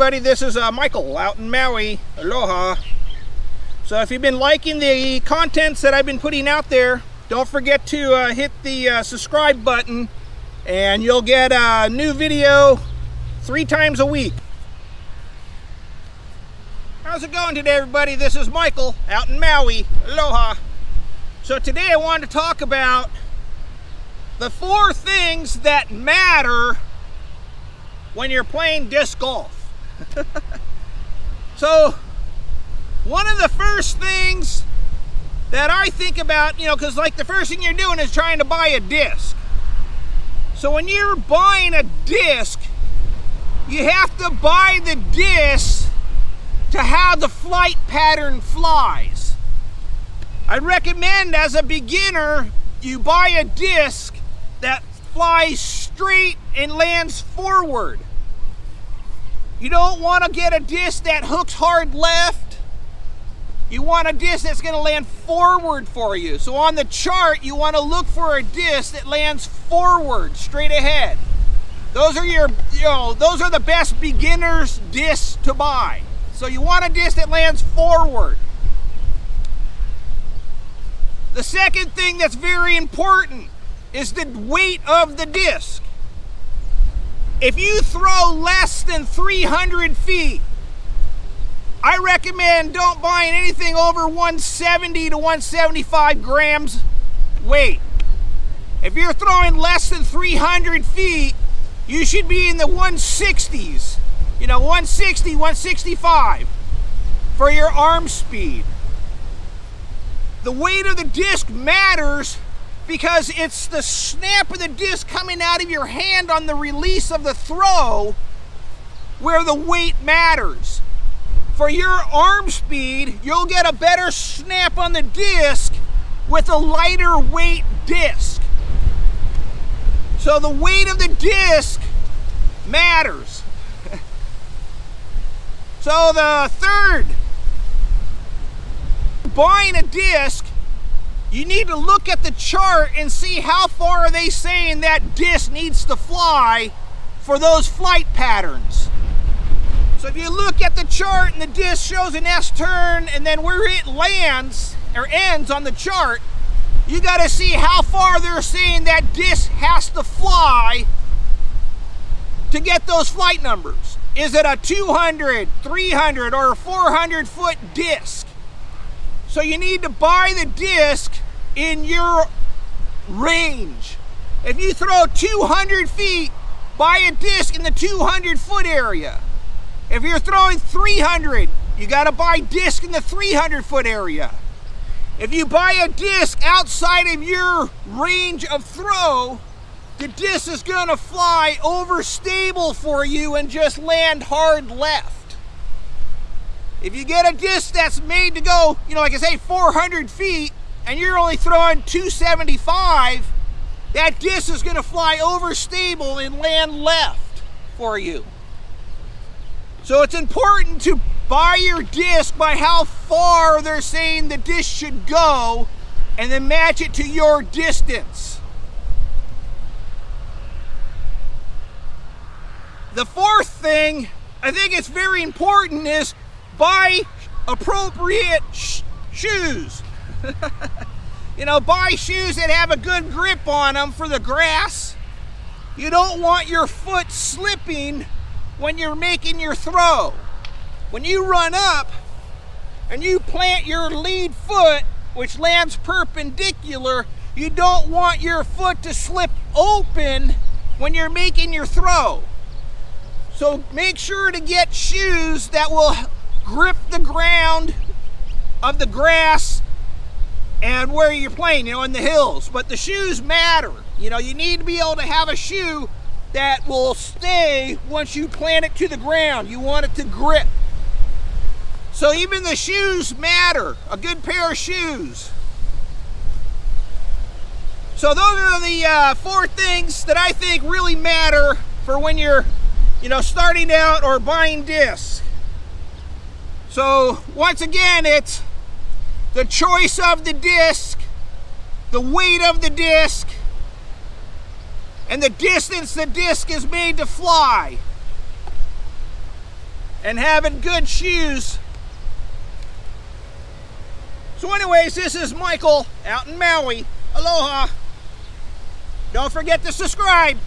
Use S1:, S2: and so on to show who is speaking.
S1: everybody, this is Michael out in Maui. Aloha. So if you've been liking the contents that I've been putting out there, don't forget to hit the subscribe button and you'll get a new video 3 times a week. How's it going today, everybody? This is Michael out in Maui. Aloha. So today I wanted to talk about the 4 things that matter when you're playing disc golf. So one of the first things that I think about, because like the first thing you're doing is trying to buy a disc. So when you're buying a disc, you have to buy the disc to how the flight pattern flies. I recommend as a beginner, you buy a disc that flies straight and lands forward. You don't want to get a disc that hooks hard left. You want a disc that's going to land forward for you. So on the chart, you want to look for a disc that lands forward, straight ahead. Those are those are the best beginner's discs to buy. So you want a disc that lands forward. The second thing that's very important is the weight of the disc. If you throw less than 300 feet, I recommend don't buy anything over 170 to 175 grams weight. If you're throwing less than 300 feet, you should be in the 160s, 160, 165 for your arm speed. The weight of the disc matters because it's the snap of the disc coming out of your hand on the release of the throw where the weight matters. For your arm speed, you'll get a better snap on the disc with a lighter weight disc. So the weight of the disc matters. So the third, buying a disc, you need to look at the chart and see how far are they saying that disc needs to fly for those flight patterns. So if you look at the chart and the disc shows an S turn and then where it lands or ends on the chart, you got to see how far they're saying that disc has to fly to get those flight numbers. Is it a 200, 300, or a 400 foot disc? So you need to buy the disc in your range. If you throw 200 feet, buy a disc in the 200 foot area. If you're throwing 300, you got to buy disc in the 300 foot area. If you buy a disc outside of your range of throw, the disc is going to fly overstable for you and just land hard left. If you get a disc that's made to go, like I say, 400 feet, and you're only throwing 275, that disc is going to fly overstable and land left for you. So it's important to buy your disc by how far they're saying the disc should go, and then match it to your distance. The fourth thing, I think it's very important, is buy appropriate shoes. Buy shoes that have a good grip on them for the grass. You don't want your foot slipping when you're making your throw. When you run up and you plant your lead foot, which lands perpendicular, you don't want your foot to slip open when you're making your throw. So make sure to get shoes that will grip the ground of the grass and where you're playing, in the hills. But the shoes matter. You need to be able to have a shoe that will stay once you plant it to the ground. You want it to grip. So even the shoes matter, a good pair of shoes. So those are the 4 things that I think really matter for when you're, starting out or buying discs. So once again, it's the choice of the disc, the weight of the disc, and the distance the disc is made to fly. and having good shoes. So anyways, this is Michael out in Maui. Aloha. Don't forget to subscribe.